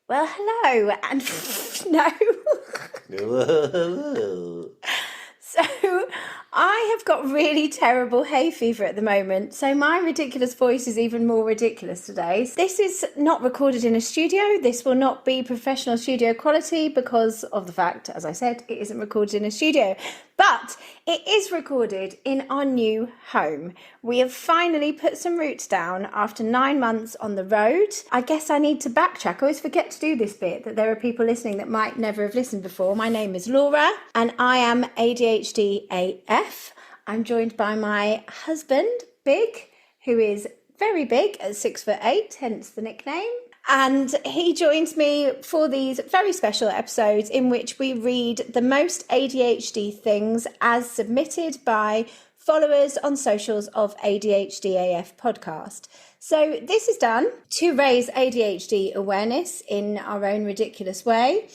Well, hello, and no. So I have got really terrible hay fever at the moment, so my ridiculous voice is even more ridiculous today. This is not recorded in a studio. This will not be professional studio quality because of the fact, as I said, it isn't recorded in a studio. But it is recorded in our new home. We have finally put some roots down after 9 months on the road. I guess I need to backtrack. I always forget to do this bit, that there are people listening that might never have listened before. My name is Laura and I am ADHDAF. I'm joined by my husband, Big, who is very big at 6'8", hence the nickname. And he joins me for these very special episodes in which we read the most ADHD things as submitted by followers on socials of ADHDAF podcast. So this is done to raise ADHD awareness in our own ridiculous way,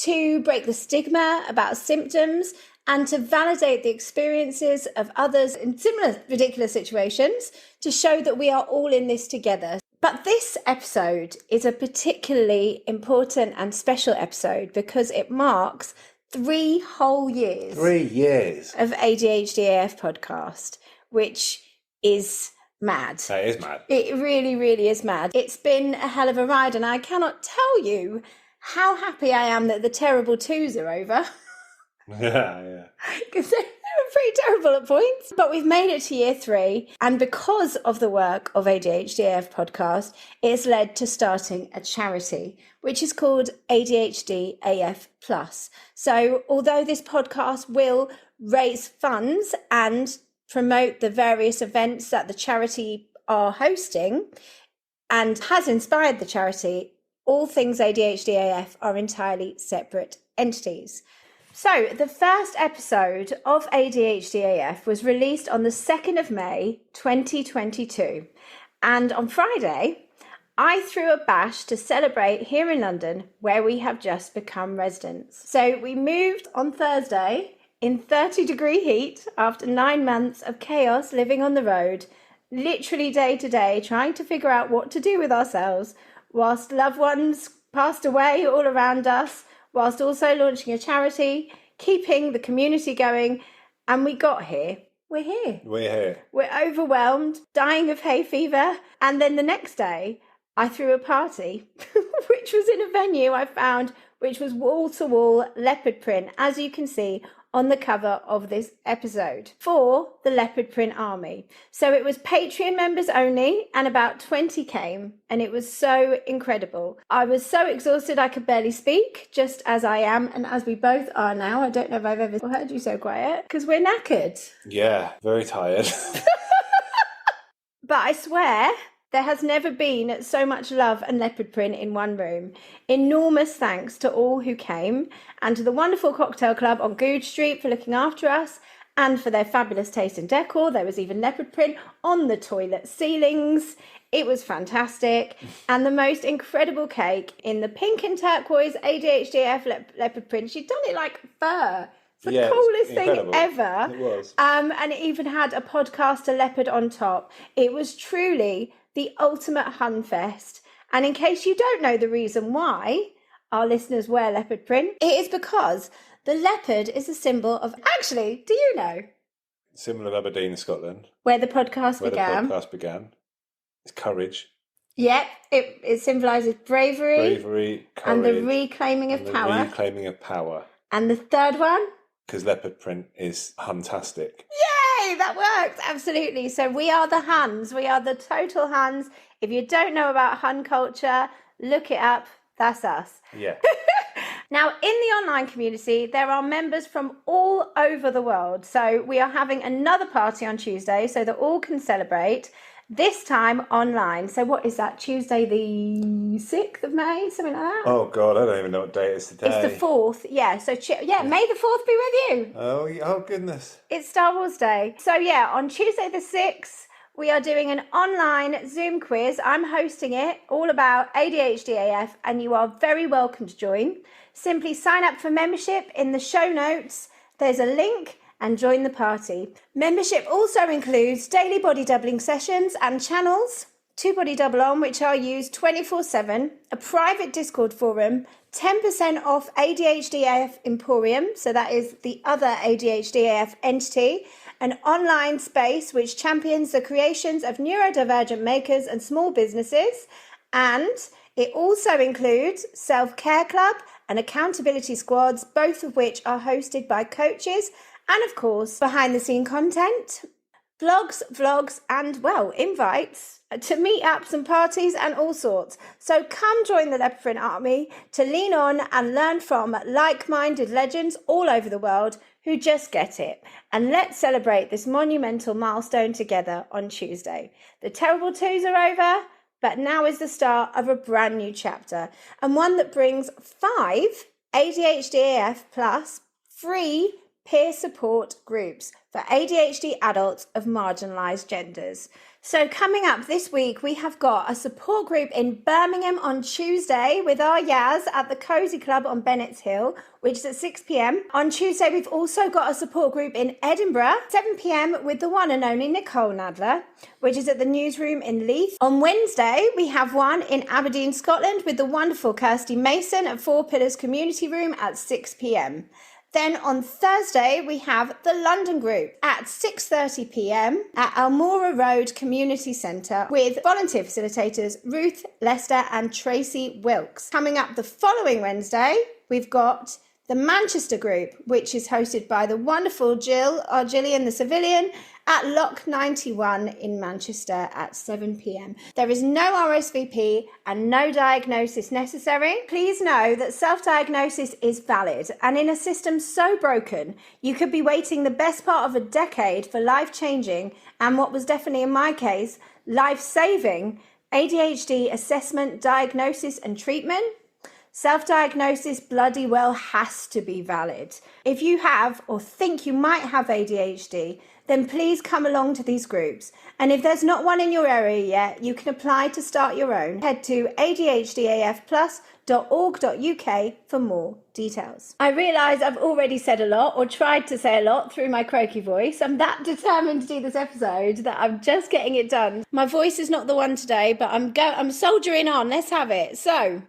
to break the stigma about symptoms, and to validate the experiences of others in similar ridiculous situations, to show that we are all in this together. But this episode is a particularly important and special episode because it marks 3 whole years. 3 years. Of ADHDAF podcast, which is mad. That is mad. It really, really is mad. It's been a hell of a ride, and I cannot tell you how happy I am that the terrible 2s are over. Yeah. Because they were pretty terrible at points. But we've made it to year 3, and because of the work of ADHDAF podcast, it's led to starting a charity, which is called ADHDAF Plus. So although this podcast will raise funds and promote the various events that the charity are hosting and has inspired the charity, all things ADHDAF are entirely separate entities. So the first episode of ADHDAF was released on the 2nd of May, 2022. And on Friday, I threw a bash to celebrate here in London, where we have just become residents. So we moved on Thursday in 30-degree heat after 9 months of chaos living on the road, literally day to day, trying to figure out what to do with ourselves, whilst loved ones passed away all around us, whilst also launching a charity, keeping the community going, and we got here. We're here. We're overwhelmed, dying of hay fever, and then the next day, I threw a party, which was in a venue I found, which was wall-to-wall leopard print, as you can see on the cover of this episode, for the Leopard Print Army. So it was Patreon members only, and about 20 came, and it was so incredible. I was so exhausted I could barely speak, just as I am, and as we both are now. I don't know if I've ever heard you so quiet, because we're knackered. Yeah, very tired. But I swear, there has never been so much love and leopard print in one room. Enormous thanks to all who came, and to the wonderful cocktail club on Goode Street for looking after us, and for their fabulous taste in decor. There was even leopard print on the toilet ceilings. It was fantastic. And the most incredible cake in the pink and turquoise ADHDAF leopard print. She'd done it like fur. It's the coolest thing ever. It was. And it even had a podcaster leopard on top. It was truly the ultimate Hunfest. And in case you don't know the reason why our listeners wear leopard print, it is because the leopard is a symbol of... Actually, do you know? Symbol of Aberdeen, Scotland. Where the podcast began. It's courage. Yep, it symbolises bravery. Courage. And the reclaiming of power. And the third one? Because leopard print is huntastic. Yay, that works, absolutely. So we are the Huns. We are the total Huns. If you don't know about Hun culture, look it up. That's us. Yeah. Now, in the online community, there are members from all over the world. So we are having another party on Tuesday so that all can celebrate, this time online. So what is that, Tuesday the 6th of May, something like that? Oh, God, I don't even know what date it is today. It's the 4th, yeah. So, May the 4th be with you. Oh, goodness. It's Star Wars Day. So, yeah, on Tuesday the 6th, we are doing an online Zoom quiz. I'm hosting it, all about ADHDAF, and you are very welcome to join. Simply sign up for membership in the show notes. There's a link and join the party. Membership also includes daily body doubling sessions and channels, Two-Body Double-On, which I use 24/7, a private Discord forum, 10% off ADHDAF Emporium, so that is the other ADHDAF entity, an online space which champions the creations of neurodivergent makers and small businesses, and it also includes self-care club and accountability squads, both of which are hosted by coaches, and of course, behind-the-scene content, blogs, vlogs, and, well, invites to meetups and parties and all sorts. So come join the Leopard Print Army to lean on and learn from like-minded legends all over the world who just get it. And let's celebrate this monumental milestone together on Tuesday. The terrible twos are over, but now is the start of a brand new chapter, and one that brings 5 ADHDAF plus free peer support groups for ADHD adults of marginalised genders. So coming up this week, we have got a support group in Birmingham on Tuesday with our Yaz at the Cozy Club on Bennett's Hill, which is at 6 p.m. On Tuesday, we've also got a support group in Edinburgh, 7 p.m. with the one and only Nicole Nadler, which is at the Newsroom in Leith. On Wednesday, we have one in Aberdeen, Scotland with the wonderful Kirsty Mason at Four Pillars Community Room at 6 p.m. Then on Thursday, we have the London group at 6:30 p.m. at Almora Road Community Centre with volunteer facilitators Ruth, Lester and Tracy Wilkes. Coming up the following Wednesday, we've got the Manchester group, which is hosted by the wonderful Jill, or Gillian the Civilian, at Lock 91 in Manchester at 7 p.m. There is no RSVP and no diagnosis necessary. Please know that self-diagnosis is valid, and in a system so broken, you could be waiting the best part of a decade for life-changing, and what was definitely in my case, life-saving ADHD assessment, diagnosis and treatment. Self-diagnosis bloody well has to be valid. If you have or think you might have ADHD, then please come along to these groups. And if there's not one in your area yet, you can apply to start your own. Head to adhdafplus.org.uk for more details. I realise I've already said a lot, or tried to say a lot, through my croaky voice. I'm that determined to do this episode that I'm just getting it done. My voice is not the one today, but I'm soldiering on. Let's have it. So,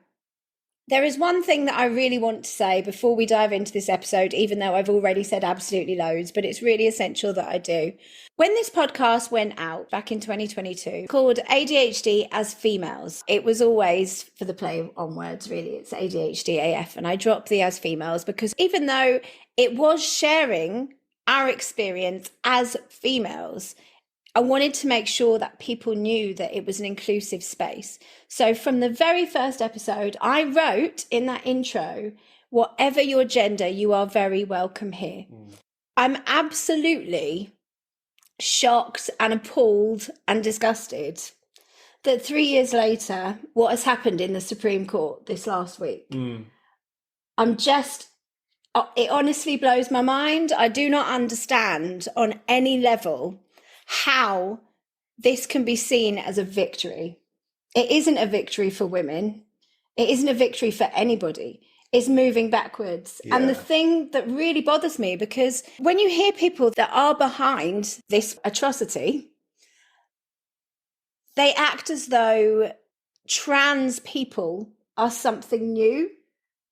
there is one thing that I really want to say before we dive into this episode, even though I've already said absolutely loads, but it's really essential that I do. When this podcast went out back in 2022, called ADHD as Females, it was always for the play on words, really. It's ADHD AF, and I dropped the as females because even though it was sharing our experience as females, I wanted to make sure that people knew that it was an inclusive space. So from the very first episode, I wrote in that intro, whatever your gender, you are very welcome here. I'm absolutely shocked and appalled and disgusted that 3 years later, what has happened in the Supreme Court this last week. It honestly blows my mind. I do not understand on any level how this can be seen as a victory. It isn't a victory for women. It isn't a victory for anybody. It's moving backwards. Yeah. And the thing that really bothers me, because when you hear people that are behind this atrocity, they act as though trans people are something new.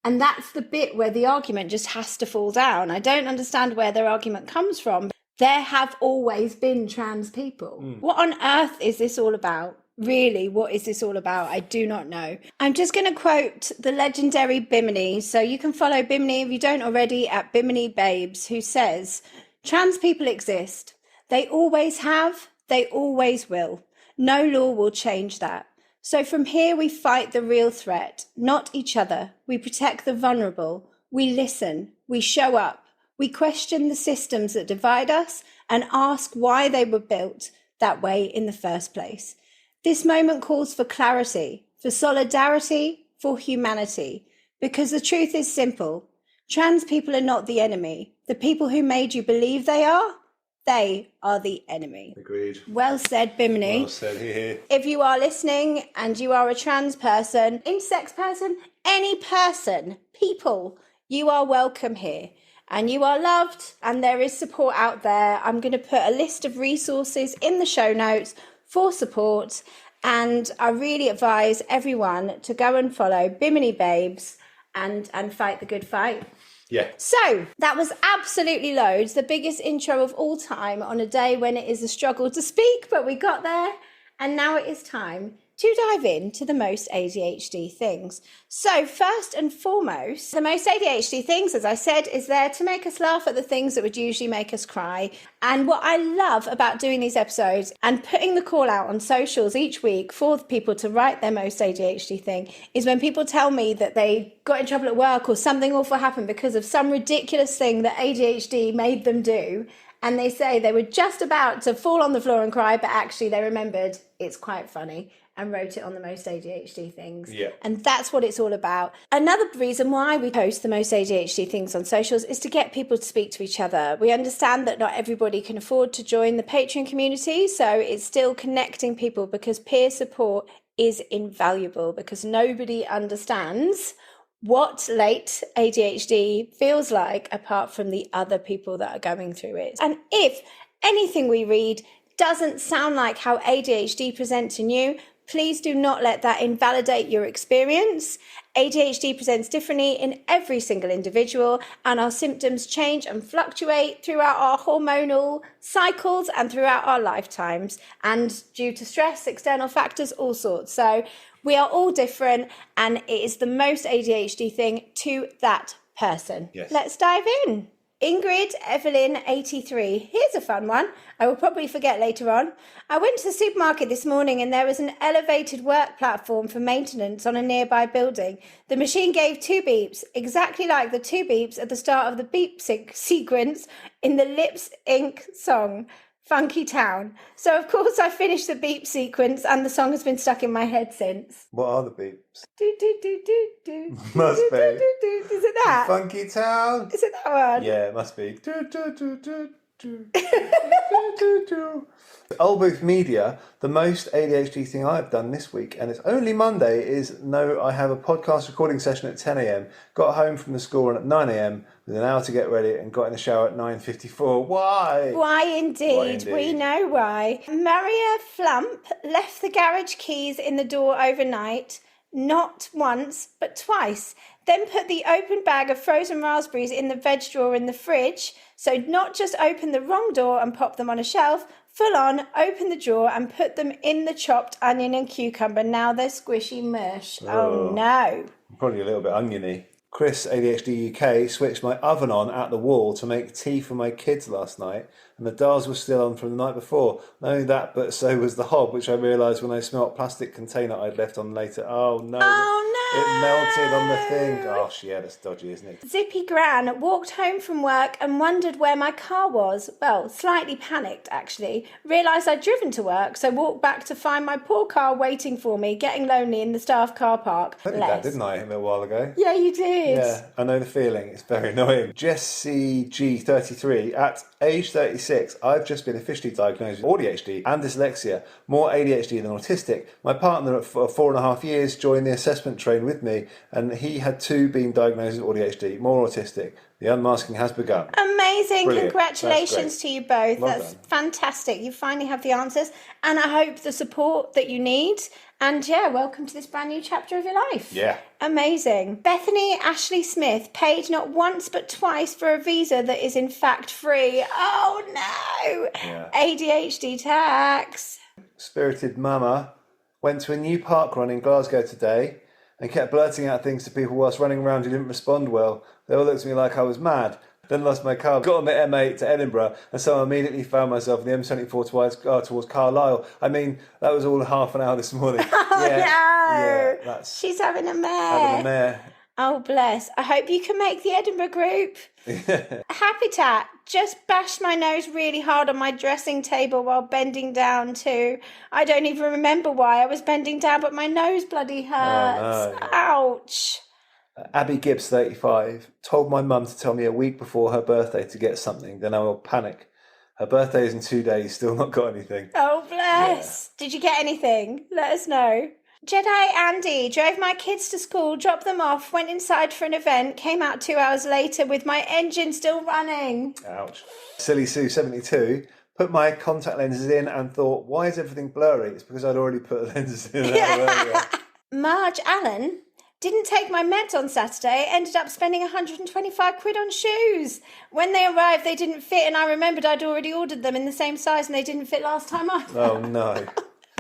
And that's the bit where the argument just has to fall down. I don't understand where their argument comes from. There have always been trans people. What on earth is this all about? Really, what is this all about? I do not know. I'm just going to quote the legendary Bimini. So you can follow Bimini if you don't already at Bimini Babes, who says, trans people exist. They always have. They always will. No law will change that. So from here we fight the real threat, not each other. We protect the vulnerable. We listen. We show up. We question the systems that divide us and ask why they were built that way in the first place. This moment calls for clarity, for solidarity, for humanity, because the truth is simple. Trans people are not the enemy. The people who made you believe they are the enemy. Agreed. Well said, Bimini. Well said, here. If you are listening and you are a trans person, intersex person, any person, people, you are welcome here. And you are loved, and there is support out there. I'm going to put a list of resources in the show notes for support. And I really advise everyone to go and follow Bimini Babes and fight the good fight. Yeah. So that was absolutely loads. The biggest intro of all time on a day when it is a struggle to speak, but we got there. And now it is time to dive into the most ADHD things. So first and foremost, the most ADHD things, as I said, is there to make us laugh at the things that would usually make us cry. And what I love about doing these episodes and putting the call out on socials each week for people to write their most ADHD thing is when people tell me that they got in trouble at work or something awful happened because of some ridiculous thing that ADHD made them do. And they say they were just about to fall on the floor and cry, but actually they remembered it's quite funny and wrote it on the most ADHD things. Yeah. And that's what it's all about. Another reason why we post the most ADHD things on socials is to get people to speak to each other. We understand that not everybody can afford to join the Patreon community, so it's still connecting people because peer support is invaluable because nobody understands what late ADHD feels like apart from the other people that are going through it. And if anything we read doesn't sound like how ADHD presents in you, please do not let that invalidate your experience. ADHD presents differently in every single individual, and our symptoms change and fluctuate throughout our hormonal cycles and throughout our lifetimes, and due to stress, external factors, all sorts. So we are all different, and it is the most ADHD thing to that person. Yes. Let's dive in. Ingrid Evelyn 83. Here's a fun one. I will probably forget later on. I went to the supermarket this morning and there was an elevated work platform for maintenance on a nearby building. The machine gave 2 beeps, exactly like the 2 beeps at the start of the beep sequence in the Lips Inc. song, Funky Town. So, of course, I finished the beep sequence and the song has been stuck in my head since. What are the beeps? Do, do, do, do, do. Must do, be. do, do, do. Is it that? Funky Town. Is it that one? Yeah, it must be. Old Booth Media, the most ADHD thing I've done this week, and it's only Monday, is I have a podcast recording session at 10 a.m, got home from the school run at 9 a.m, with an hour to get ready, and got in the shower at 9:54. Why? Why indeed, we know why. Maria Flump left the garage keys in the door overnight, not once, but twice. Then put the open bag of frozen raspberries in the veg drawer in the fridge. So not just open the wrong door and pop them on a shelf, full on, open the drawer and put them in the chopped onion and cucumber. Now they're squishy mush. Oh no. Probably a little bit oniony. Chris, ADHD UK, switched my oven on at the wall to make tea for my kids last night, and the dials were still on from the night before. Not only that, but so was the hob, which I realised when I smelt plastic container I'd left on later. Oh no. Oh no. It melted on the thing. Gosh, yeah, that's dodgy, isn't it? Zippy Gran walked home from work and wondered where my car was. Well, slightly panicked, actually. Realised I'd driven to work, so walked back to find my poor car waiting for me, getting lonely in the staff car park. I did that, didn't I, a little while ago? Yeah, you did. Yeah, I know the feeling. It's very annoying. Jessie G33, at age 36, I've just been officially diagnosed with ADHD and dyslexia, more ADHD than autistic. My partner at 4.5 years joined the assessment train with me, and he had too been diagnosed with ADHD, more autistic. The unmasking has begun. Amazing. Brilliant. Congratulations to you both. Well That's done. fantastic. You finally have the answers, and I hope the support that you need. And yeah, welcome to this brand new chapter of your life. Yeah. Amazing. Bethany Ashley Smith paid not once but twice for a visa that is in fact free. Oh no. Yeah. ADHD tax. Spirited Mama went to a new park run in Glasgow today and kept blurting out things to people whilst running around who didn't respond well. They all looked at me like I was mad. Then lost my car, got on the M8 to Edinburgh, and so I immediately found myself in the M74 towards Carlisle. I mean, that was all half an hour this morning. Oh no. Yeah, that's She's having a mare. having a mare. Oh bless. I hope you can make the Edinburgh group. Habitat. Just bashed my nose really hard on my dressing table while bending down too. I don't even remember why I was bending down, but my nose bloody hurts. Oh, no. Ouch. Abby Gibbs, 35, told my mum to tell me a week before her birthday to get something, then I will panic. Her birthday is in 2 days, still not got anything. Oh bless. Did you get anything? Let us know. Jedi Andy drove my kids to school, dropped them off, went inside for an event, came out 2 hours later with my engine still running. Ouch. Silly Sue, 72, Put my contact lenses in and thought, why is everything blurry? It's because I'd already put the lenses in earlier. Marge Allen didn't take my meds on Saturday, ended up spending 125 quid on shoes. When they arrived, they didn't fit, and I remembered I'd already ordered them in the same size and they didn't fit last time either. Oh, no.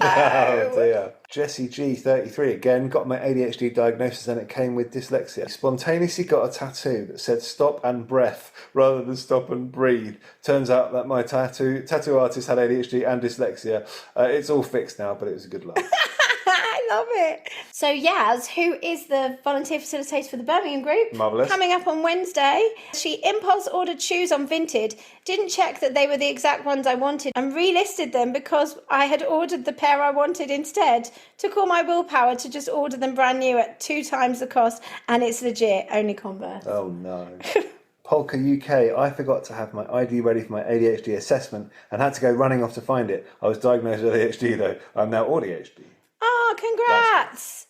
Oh, dear. Jessie G, 33, again, got my ADHD diagnosis and it came with dyslexia. Spontaneously got a tattoo that said stop and breath rather than stop and breathe. Turns out that my tattoo artist had ADHD and dyslexia. It's all fixed now, but it was a good laugh. I love it. So Yaz, who is the volunteer facilitator for the Birmingham group, Marvellous. coming up on Wednesday, she impulse ordered shoes on Vinted, didn't check that they were the exact ones I wanted and relisted them because I had ordered the pair I wanted instead. Took all my willpower to just order them brand new at 2 times the cost, and it's legit, only Converse. Oh no. Polka UK, I forgot to have my ID ready for my ADHD assessment and had to go running off to find it. I was diagnosed with ADHD though. I'm now ADHD. Oh, congrats!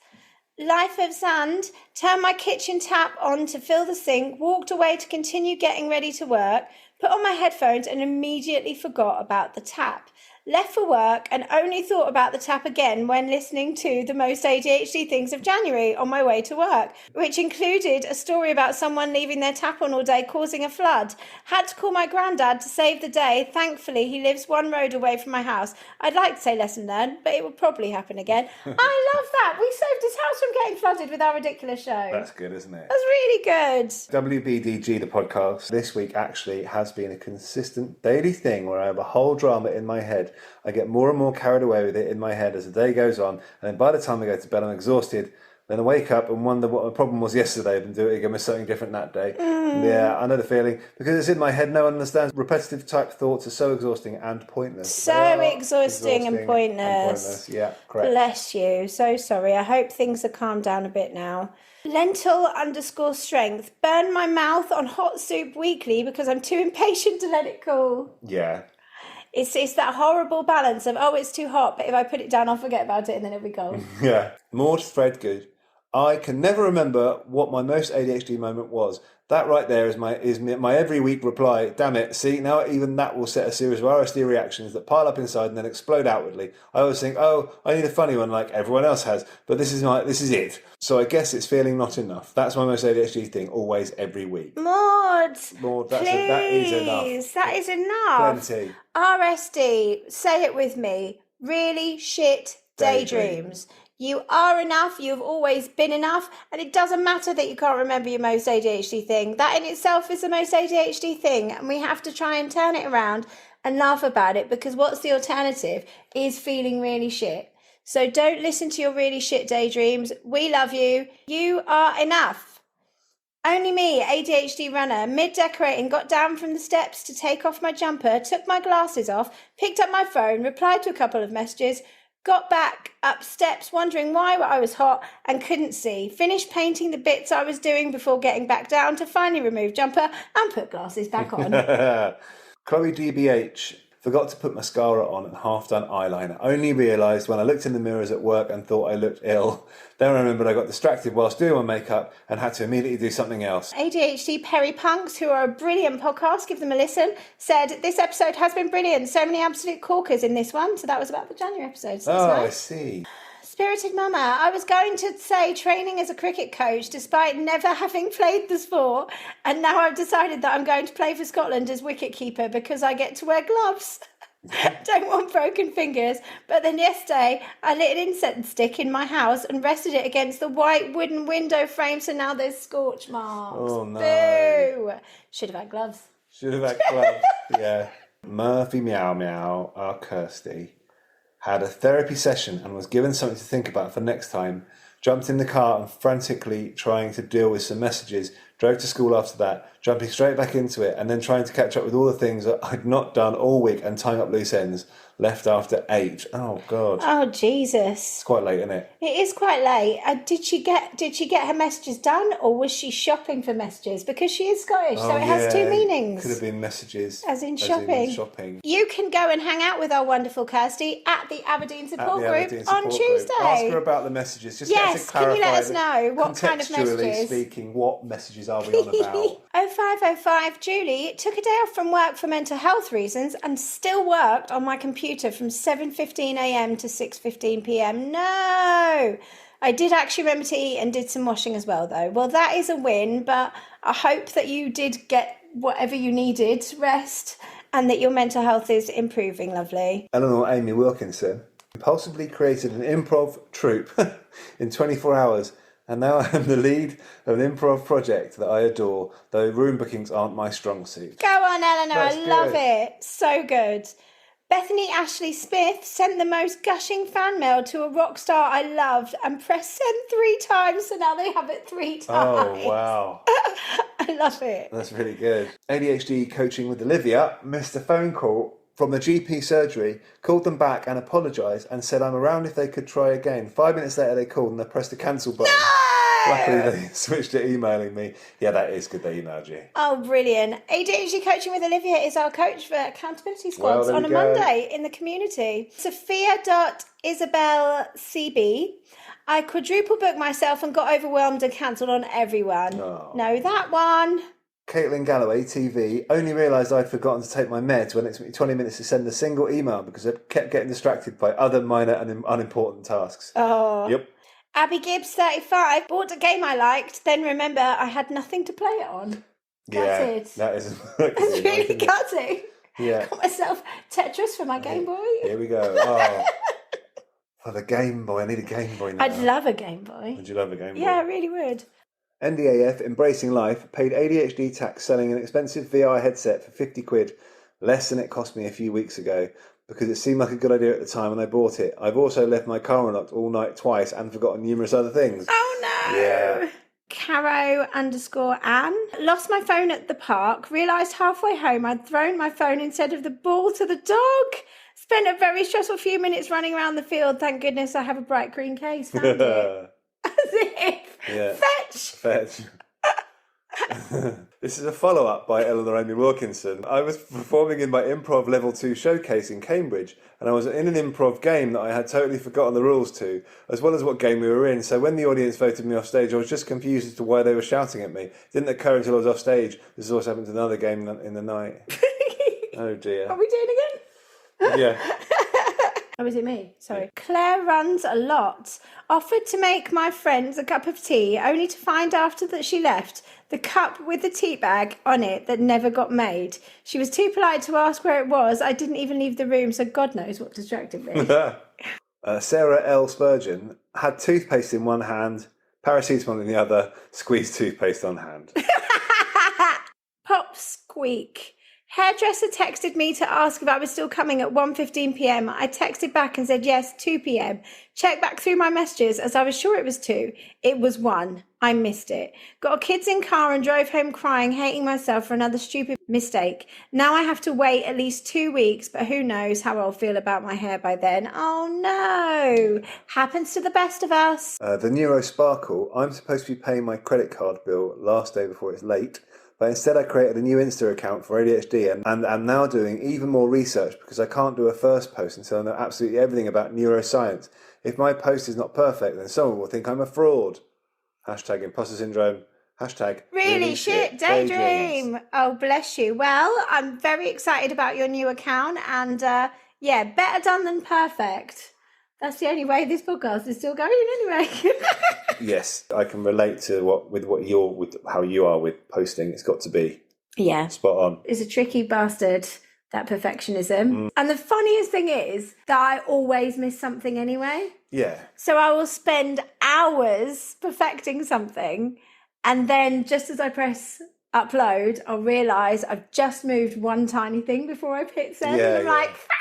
Life of Sand, turned my kitchen tap on to fill the sink, walked away to continue getting ready to work, put on my headphones and immediately forgot about the tap. Left for work and only thought about the tap again when listening to the most ADHD things of January on my way to work, which included a story about someone leaving their tap on all day causing a flood. Had to call my granddad to save the day. Thankfully, he lives 1 road away from my house. I'd like to say lesson learned, but it will probably happen again. I love that. We saved his house from getting flooded with our ridiculous show. That's good, isn't it? That's really good. WBDG, the podcast, this week actually has been a consistent daily thing where I have a whole drama in my head. I get more and more carried away with it in my head as the day goes on, and then by the time I go to bed, I'm exhausted. Then I wake up and wonder what my problem was yesterday and do it again with something different that day. Yeah, I know the feeling. Because it's in my head, no one understands. Repetitive type thoughts are so exhausting and pointless. So exhausting and pointless. Yeah, correct. Bless you. So sorry. I hope things have calmed down a bit now. Lentil_strength. Burn my mouth on hot soup weekly because I'm too impatient to let it cool. Yeah. It's that horrible balance of, it's too hot, but if I put it down, I'll forget about it and then it'll be cold. Yeah. Maud Threadgood. I can never remember what my most ADHD moment was. That right there is my every week reply. Damn it. See, now even that will set a series of RSD reactions that pile up inside and then explode outwardly. I always think, I need a funny one like everyone else has, but this is it. So I guess it's feeling not enough. That's my most ADHD thing, always, every week. Maud, that is enough. That is enough. Plenty. RSD, say it with me. Really shit daydreams. You are enough, you've always been enough, and it doesn't matter that you can't remember your most ADHD thing. That in itself is the most ADHD thing, and we have to try and turn it around and laugh about it, because what's the alternative is feeling really shit. So don't listen to your really shit daydreams. We love you. You are enough. Only me, ADHD runner, mid-decorating, got down from the steps to take off my jumper, took my glasses off, picked up my phone, replied to a couple of messages, got back up steps wondering why I was hot and couldn't see. Finished painting the bits I was doing before getting back down to finally remove jumper and put glasses back on. Chloe DBH. Forgot to put mascara on and half done eyeliner. Only realised when I looked in the mirrors at work and thought I looked ill. Then I remembered I got distracted whilst doing my makeup and had to immediately do something else. ADHD Perry Punks, who are a brilliant podcast, give them a listen, said, this episode has been brilliant. So many absolute corkers in this one. So that was about the January episode. So that's nice. I see. Spirited Mama, I was going to say training as a cricket coach despite never having played the sport, and now I've decided that I'm going to play for Scotland as wicketkeeper because I get to wear gloves. Don't want broken fingers. But then yesterday I lit an incense stick in my house and rested it against the white wooden window frame, so now there's scorch marks. Oh no. Boo! Should have had gloves. Yeah. Murphy Meow Meow, our Kirsty, had a therapy session and was given something to think about for next time, jumped in the car and frantically trying to deal with some messages, drove to school after that, jumping straight back into it and then trying to catch up with all the things that I'd not done all week and tying up loose ends. left after 8. Oh, God. Oh, Jesus. It's quite late, isn't it? It is quite late. Did she get her messages done, or was she shopping for messages? Because she is Scottish, so it has two meanings. Could have been messages. As in shopping. You can go and hang out with our wonderful Kirsty at the Aberdeen Support Group on Tuesday. Ask her about the messages. Just yes, get to clarify. Can you let us know what kind of messages? Contextually speaking, what messages are we on about? 0505 Julie took a day off from work for mental health reasons and still worked on my computer from 7:15 a.m. to 6:15 p.m. No! I did actually remember to eat and did some washing as well, though. Well, that is a win, but I hope that you did get whatever you needed, rest, and that your mental health is improving, lovely. Eleanor Amy Wilkinson impulsively created an improv troupe in 24 hours, and now I am the lead of an improv project that I adore, though room bookings aren't my strong suit. Go on, Eleanor, I love it. So good. Bethany Ashley Smith sent the most gushing fan mail to a rock star I loved and pressed send 3 times, so now they have it 3 times. Oh, wow. I love it. That's really good. ADHD coaching with Olivia missed a phone call from the GP surgery, called them back and apologised and said I'm around if they could try again. 5 minutes later they called and they pressed the cancel button. No! Luckily they switched to emailing me. Yeah, that is good they emailed you. Oh, brilliant. ADHD Coaching with Olivia is our coach for accountability squads on a Monday in the community. Sophia.isabelcb. I quadruple booked myself and got overwhelmed and cancelled on everyone. Oh. No, that one. Caitlin Galloway, TV, only realised I'd forgotten to take my meds when it took me 20 minutes to send a single email because I kept getting distracted by other minor and unimportant tasks. Oh. Yep. Abby Gibbs, 35, bought a game I liked, then remember I had nothing to play it on. Gutted. That is That's really gutting. Yeah. Got myself Tetris for my Game Boy. Here we go. Oh. For the Game Boy. I need a Game Boy now. I'd love a Game Boy. Would you love a Game Boy? Yeah, I really would. NDAF, Embracing Life, paid ADHD tax selling an expensive VR headset for 50 quid, less than it cost me a few weeks ago, because it seemed like a good idea at the time when I bought it. I've also left my car unlocked all night twice and forgotten numerous other things. Oh no! Yeah. Caro_Ann. Lost my phone at the park, realised halfway home I'd thrown my phone instead of the ball to the dog. Spent a very stressful few minutes running around the field. Thank goodness I have a bright green case. Found it. As if. Yeah. Fetch. This is a follow-up by Eleanor Amy Wilkinson. I was performing in my improv level 2 showcase in Cambridge, and I was in an improv game that I had totally forgotten the rules to, as well as what game we were in. So when the audience voted me off stage, I was just confused as to why they were shouting at me. It didn't occur until I was off stage. This has also happened to another game in the night. Oh dear. Are we doing again? Yeah. Oh, was it me? Sorry. Claire runs a lot. Offered to make my friends a cup of tea, only to find after that she left the cup with the tea bag on it that never got made. She was too polite to ask where it was. I didn't even leave the room, so God knows what distracted me. Sarah L. Spurgeon had toothpaste in one hand, paracetamol in the other, squeezed toothpaste on hand. Pop squeak. Hairdresser texted me to ask if I was still coming at 1:15 p.m. I texted back and said yes, 2 p.m. Checked back through my messages as I was sure it was 2. It was 1. I missed it. Got kids in car and drove home crying, hating myself for another stupid mistake. Now I have to wait at least 2 weeks, but who knows how I'll feel about my hair by then. Oh no. Happens to the best of us. The Neuro Sparkle. I'm supposed to be paying my credit card bill last day before it's late. But instead I created a new Insta account for ADHD and I'm now doing even more research because I can't do a first post until I know absolutely everything about neuroscience. If my post is not perfect, then someone will think I'm a fraud. Hashtag imposter syndrome. Hashtag really shit daydream. Oh, bless you. Well, I'm very excited about your new account and yeah, better done than perfect. That's the only way this podcast is still going anyway. Yes, I can relate to how you are with posting. It's got to be spot on. It's a tricky bastard, that perfectionism. And the funniest thing is that I always miss something anyway. Yeah. So I will spend hours perfecting something and then just as I press upload, I'll realise I've just moved one tiny thing before I've hit send. Yeah, and I'm like, fuck!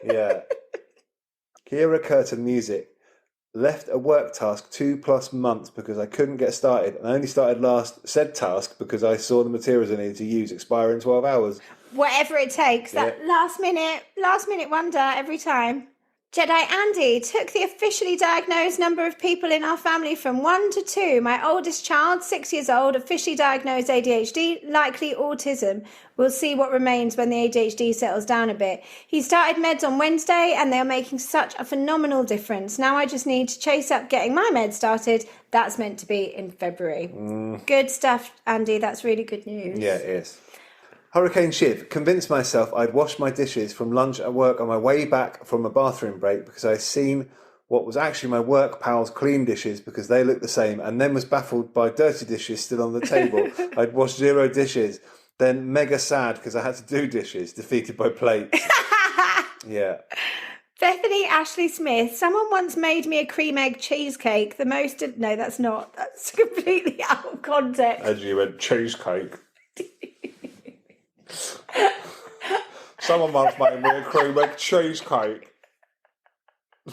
Yeah. Kira Curtin Music. Left a work task 2+ months because I couldn't get started and I only started said task because I saw the materials I needed to use expire in 12 hours. whatever it takes. That last minute wonder every time. Jedi Andy took the officially diagnosed number of people in our family from 1 to 2. My oldest child, 6 years old, officially diagnosed ADHD, likely autism. We'll see what remains when the ADHD settles down a bit. He started meds on Wednesday and they are making such a phenomenal difference. Now I just need to chase up getting my meds started. That's meant to be in February. Good stuff, Andy. That's really good news. Yeah, it is. Hurricane Shiv, convinced myself I'd washed my dishes from lunch at work on my way back from a bathroom break because I'd seen what was actually my work pals' clean dishes because they looked the same, and then was baffled by dirty dishes still on the table. I'd washed 0 dishes, then mega sad because I had to do dishes, defeated by plates. Yeah. Bethany Ashley Smith, someone once made me a cream egg cheesecake. The most... No, that's not. That's completely out of context. As you went, cheesecake. Someone once made me a cream egg cheesecake. Why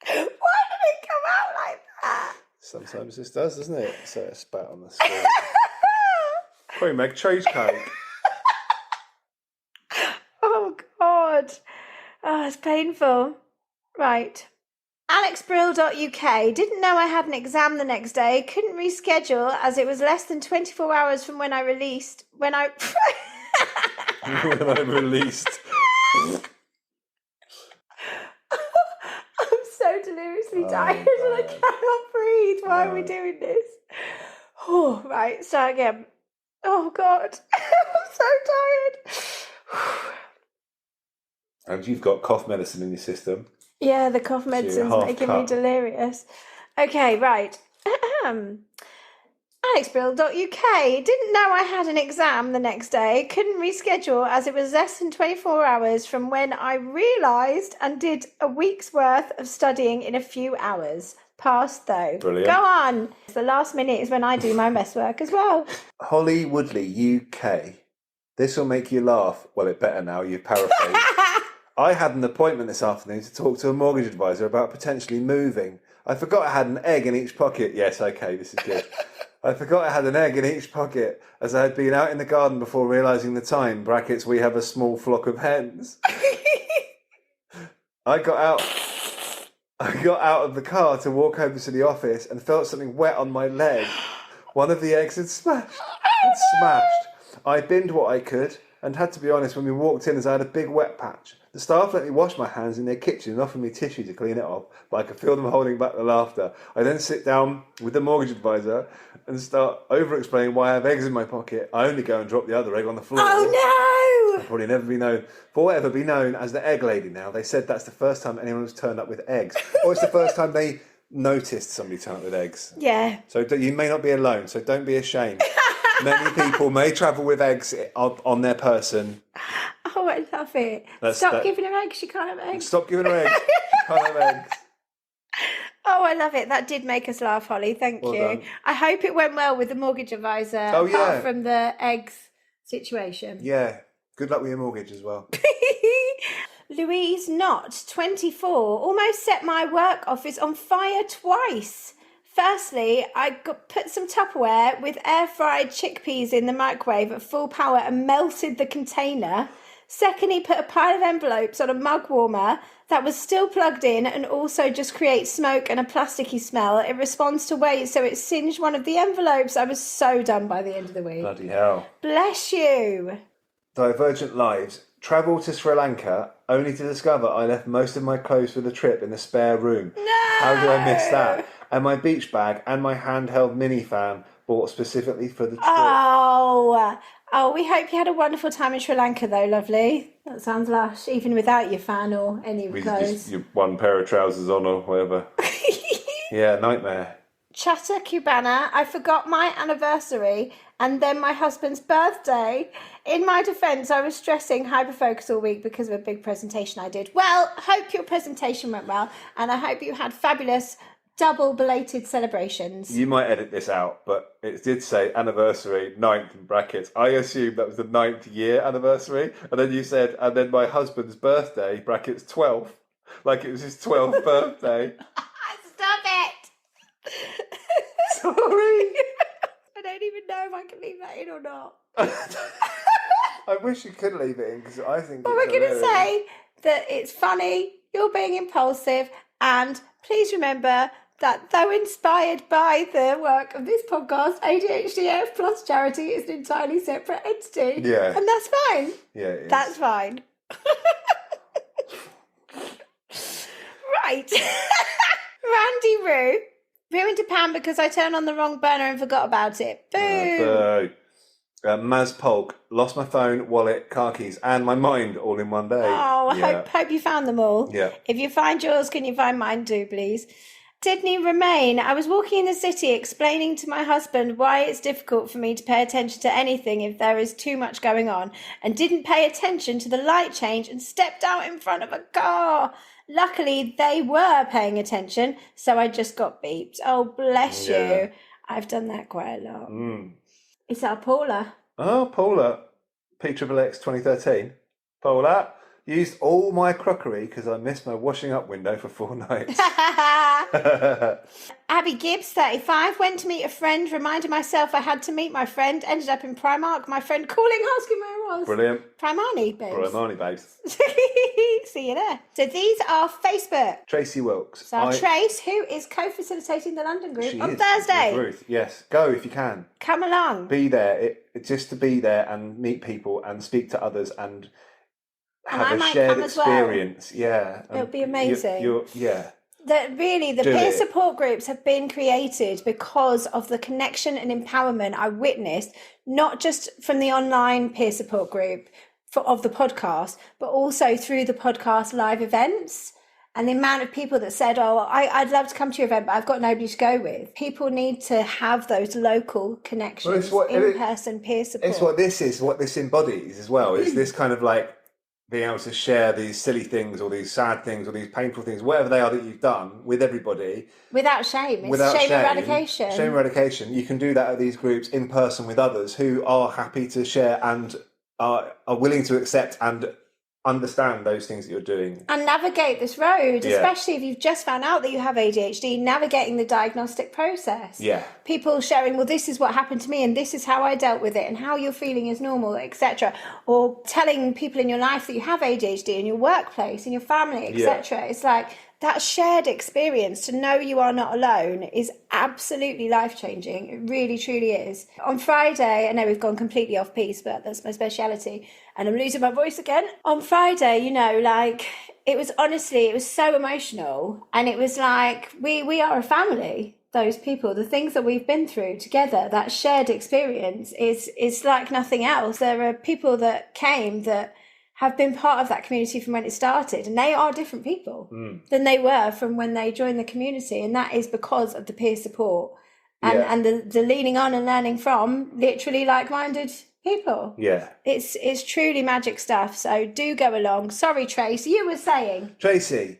did it come out like that? Sometimes this does, doesn't it? So a spat on the screen. Cream egg cheesecake. Oh, God. Oh, it's painful. Right. AlexBrill.uk, didn't know I had an exam the next day, couldn't reschedule as it was less than 24 hours from when I released. When I released. I'm so deliriously tired and I cannot breathe. Why are we doing this? Oh, right, start again. Oh, God. I'm so tired. And you've got cough medicine in your system. Yeah, the cough medicine's making me delirious. Okay, right. AlexBrill.uk, didn't know I had an exam the next day, couldn't reschedule as it was less than 24 hours from when I realised and did a week's worth of studying in a few hours. Passed though. Brilliant. Go on. The last minute is when I do my best work as well. Holly Woodley, UK. This will make you laugh. Well, it better now, you've paraphrased. I had an appointment this afternoon to talk to a mortgage advisor about potentially moving. I forgot I had an egg in each pocket. Yes, okay, this is good. I forgot I had an egg in each pocket as I had been out in the garden before realising the time, brackets, we have a small flock of hens. I got out of the car to walk over to the office and felt something wet on my leg. One of the eggs had smashed. I binned what I could and had to be honest when we walked in as I had a big wet patch. The staff let me wash my hands in their kitchen and offered me tissue to clean it off, but I could feel them holding back the laughter. I then sit down with the mortgage advisor and start over-explaining why I have eggs in my pocket. I only go and drop the other egg on the floor. Oh, no! I'll probably never be known as the egg lady now. They said that's the first time anyone has turned up with eggs. Or it's the first time they noticed somebody turn up with eggs. Yeah. So you may not be alone, so don't be ashamed. Many people may travel with eggs on their person. Oh, I love it. Stop giving her eggs. She can't have eggs. Stop giving her eggs. She can't have eggs. Oh, I love it. That did make us laugh, Holly. Thank you. Done. I hope it went well with the mortgage advisor. Oh, yeah. Apart from the eggs situation. Yeah. Good luck with your mortgage as well. Louise Knott, 24, almost set my work office on fire twice. Firstly, I put some Tupperware with air-fried chickpeas in the microwave at full power and melted the container. Secondly, put a pile of envelopes on a mug warmer that was still plugged in and also just creates smoke and a plasticky smell. It responds to weight, so it singed one of the envelopes. I was so done by the end of the week. Bloody hell. Bless you. Divergent Lives. Travel to Sri Lanka only to discover I left most of my clothes for the trip in the spare room. No! How did I miss that? And my beach bag and my handheld mini fan bought specifically for the trip. Oh, we hope you had a wonderful time in Sri Lanka, though, lovely. That sounds lush, even without your fan or any of your clothes. Just your one pair of trousers on or whatever. Yeah, nightmare. Chatter Cubana, I forgot my anniversary and then my husband's birthday. In my defence, I was stressing hyperfocus all week because of a big presentation I did. Well, hope your presentation went well, and I hope you had fabulous double belated celebrations. You might edit this out, but it did say anniversary, 9th in brackets. I assumed that was the 9th year anniversary, and then you said, and then my husband's birthday, brackets 12th, like it was his 12th birthday. Stop it! Sorry. I don't even know if I I can leave that in or not. I wish you could leave it in because I think Well, we're going to say that it's funny, you're being impulsive, and please remember that though inspired by the work of this podcast, ADHDAF plus charity is an entirely separate entity. Yeah. And that's fine. Yeah, it is. That's fine. Right. Randy Roo. Ruined a pan because I turned on the wrong burner and forgot about it. Boo! Maz Polk, lost my phone, wallet, car keys, and my mind all in one day. Oh, I hope you found them all. Yeah. If you find yours, can you find mine too, please? Sydney Remain. I was walking in the city explaining to my husband why it's difficult for me to pay attention to anything if there is too much going on, and didn't pay attention to the light change and stepped out in front of a car. Luckily, they were paying attention, so I just got beeped. Oh, bless you. I've done that quite a lot. It's our Paula. Oh, Paula. P-X-X 2013. Paula. Used all my crockery because I missed my washing up window for 4 nights. Abby Gibbs, 35, went to meet a friend, reminded myself I had to meet my friend, ended up in Primark, my friend calling, asking where I was. Brilliant. Primani, babes. See you there. So these are Facebook. Tracy Wilkes. So Trace, who is co-facilitating the London group on is, Thursday. Ruth, yes. Go if you can. Come along. Be there. Just to be there and meet people and speak to others and have a shared experience. Well. Yeah. It'll be amazing. That really, the peer support groups have been created because of the connection and empowerment I witnessed, not just from the online peer support group of the podcast, but also through the podcast live events. And the amount of people that said, oh, I'd love to come to your event, but I've got nobody to go with. People need to have those local connections, in-person peer support. It's what this embodies as well. It's this kind of like being able to share these silly things or these sad things or these painful things, whatever they are that you've done with everybody. Without shame. It's shame eradication. Shame eradication. You can do that at these groups in person with others who are happy to share and are willing to accept and understand those things that you're doing. And navigate this road, especially if you've just found out that you have ADHD, navigating the diagnostic process. Yeah. People sharing, well, this is what happened to me and this is how I dealt with it and how you're feeling is normal, etc. Or telling people in your life that you have ADHD in your workplace, in your family, etc. It's like that shared experience to know you are not alone is absolutely life-changing. It really, truly is. On Friday, I know we've gone completely off piece, but that's my speciality. And I'm losing my voice again. On Friday, it was so emotional. And it was like, we are a family, those people. The things that we've been through together, that shared experience is like nothing else. There are people that came that have been part of that community from when it started, and they are different people than they were from when they joined the community, and that is because of the peer support and the leaning on and learning from literally like-minded people. It's truly magic stuff, so do go along. Sorry, Trace, you were saying. Tracy,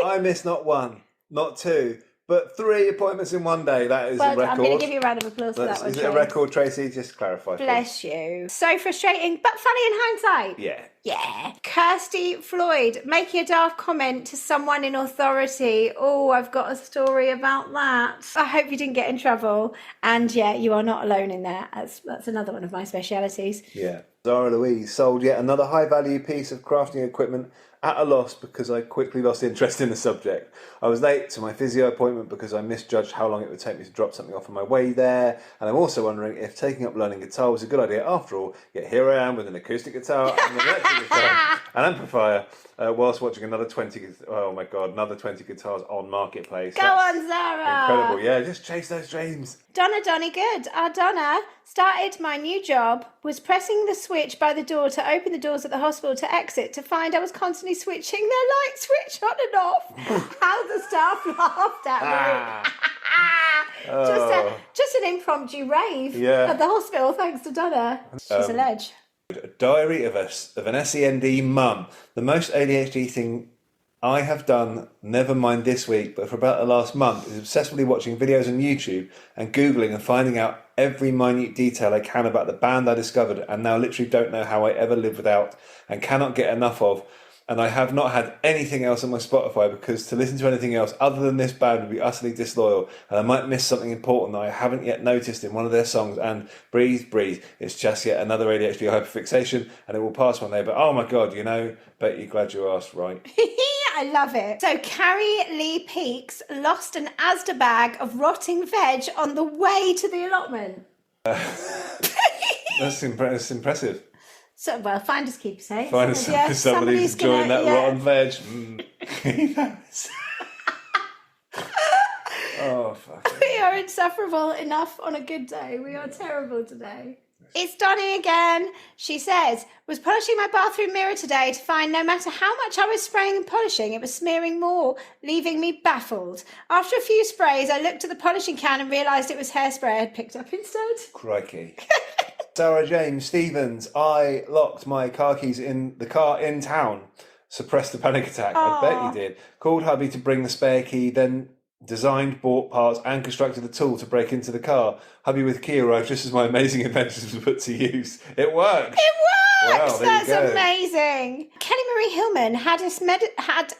I missed not 1, not 2, but 3 appointments in one day. That is a record. I'm going to give you a round of applause for that one, Is it a record, Tracy? Just clarify. Bless you. So frustrating, but funny in hindsight. Yeah. Kirsty Floyd, making a daft comment to someone in authority. Oh, I've got a story about that. I hope you didn't get in trouble. And you are not alone in that. That's another one of my specialities. Yeah. Zara Louise sold yet another high-value piece of crafting equipment at a loss because I quickly lost interest in the subject. I was late to my physio appointment because I misjudged how long it would take me to drop something off on my way there, and I'm also wondering if taking up learning guitar was a good idea after all, yet here I am with an acoustic guitar and an electric guitar, an amplifier, whilst watching another 20 guitars on Marketplace. Go on, Zara! Incredible, yeah, just chase those dreams. Donna Good. Our Donna started my new job, was pressing the switch by the door to open the doors at the hospital to exit, to find I was constantly switching their light switch on and off. How the staff laughed at me. Just an impromptu rave at the hospital, thanks to Donna. She's a ledge. A diary of an SEND mum. The most ADHD thing I have done, never mind this week, but for about the last month, is obsessively watching videos on YouTube and Googling and finding out every minute detail I can about the band I discovered and now literally don't know how I ever lived without and cannot get enough of. and I have not had anything else on my Spotify because to listen to anything else other than this band would be utterly disloyal, and I might miss something important that I haven't yet noticed in one of their songs. And breathe, breathe. It's just yet another ADHD hyperfixation, and it will pass one day. But oh my God, bet you're glad you asked, right? I love it. So Carrie Lee Peaks lost an Asda bag of rotting veg on the way to the allotment. That's impressive. So, well, finders keepers, eh? Somebody's enjoying that rotten veg. Oh, fuck. We are insufferable enough on a good day. We are terrible today. It's Donnie again. She says, was polishing my bathroom mirror today to find no matter how much I was spraying and polishing, it was smearing more, leaving me baffled. After a few sprays, I looked at the polishing can and realised it was hairspray I had picked up instead. Crikey. Sarah James Stevens, I locked my car keys in the car in town. Suppressed the panic attack. Aww. I bet you did. Called hubby to bring the spare key, then designed, bought parts and constructed the tool to break into the car. Hubby with key arrived just as my amazing inventions were put to use. It worked! Wow, that's amazing. Kelly Marie Hillman had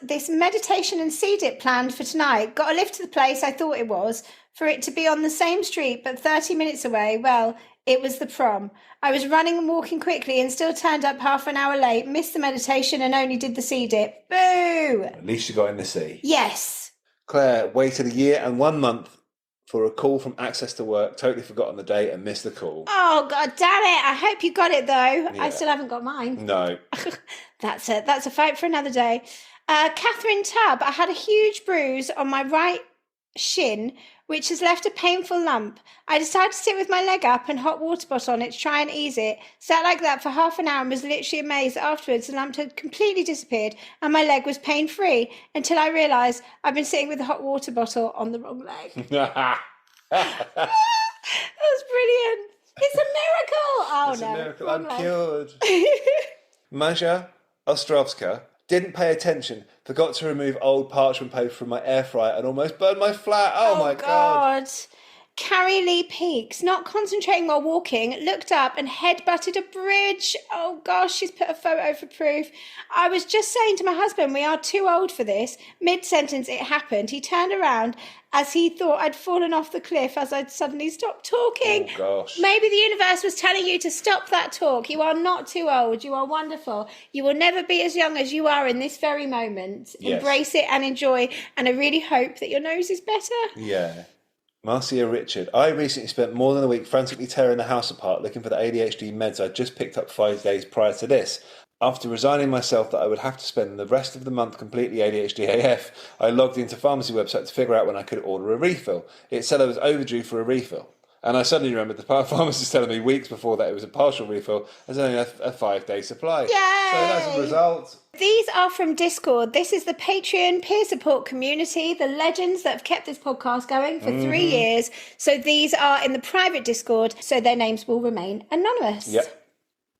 this meditation and see dip planned for tonight. Got a lift to the place I thought it was, for it to be on the same street but 30 minutes away. Well, it was the prom. I was running and walking quickly and still turned up half an hour late, missed the meditation and only did the sea dip. Boo! At least you got in the sea. Yes. Claire waited a year and 1 month for a call from Access to Work, totally forgot on the day and missed the call. Oh, God damn it. I hope you got it, though. Yeah. I still haven't got mine. No. That's a fight for another day. Catherine Tubb, I had a huge bruise on my right shin, which has left a painful lump. I decided to sit with my leg up and hot water bottle on it to try and ease it. Sat like that for half an hour and was literally amazed that afterwards the lump had completely disappeared and my leg was pain-free until I realised I've been sitting with a hot water bottle on the wrong leg. That was brilliant. It's a miracle. Oh, it's no. It's a miracle. I'm cured. Maja Ostrovska didn't pay attention, forgot to remove old parchment paper from my air fryer and almost burned my flat. Oh my God. Carrie Lee Peaks, not concentrating while walking, looked up and head-butted a bridge. Oh gosh, she's put a photo for proof. I was just saying to my husband, we are too old for this. Mid-sentence it happened. He turned around as he thought I'd fallen off the cliff as I'd suddenly stopped talking. Oh gosh. Maybe the universe was telling you to stop that talk. You are not too old. You are wonderful. You will never be as young as you are in this very moment. Yes. Embrace it and enjoy. And I really hope that your nose is better. Yeah. Marcia Richard, I recently spent more than a week frantically tearing the house apart looking for the ADHD meds I'd just picked up 5 days prior to this. After resigning myself that I would have to spend the rest of the month completely ADHDAF, I logged into pharmacy website to figure out when I could order a refill. It said I was overdue for a refill. And I suddenly remembered the pharmacist telling me weeks before that it was a partial refill, as only a 5-day supply. Yay! So that's a result. These are from Discord. This is the Patreon peer support community, the legends that have kept this podcast going for 3 years. So these are in the private Discord, so their names will remain anonymous. Yep.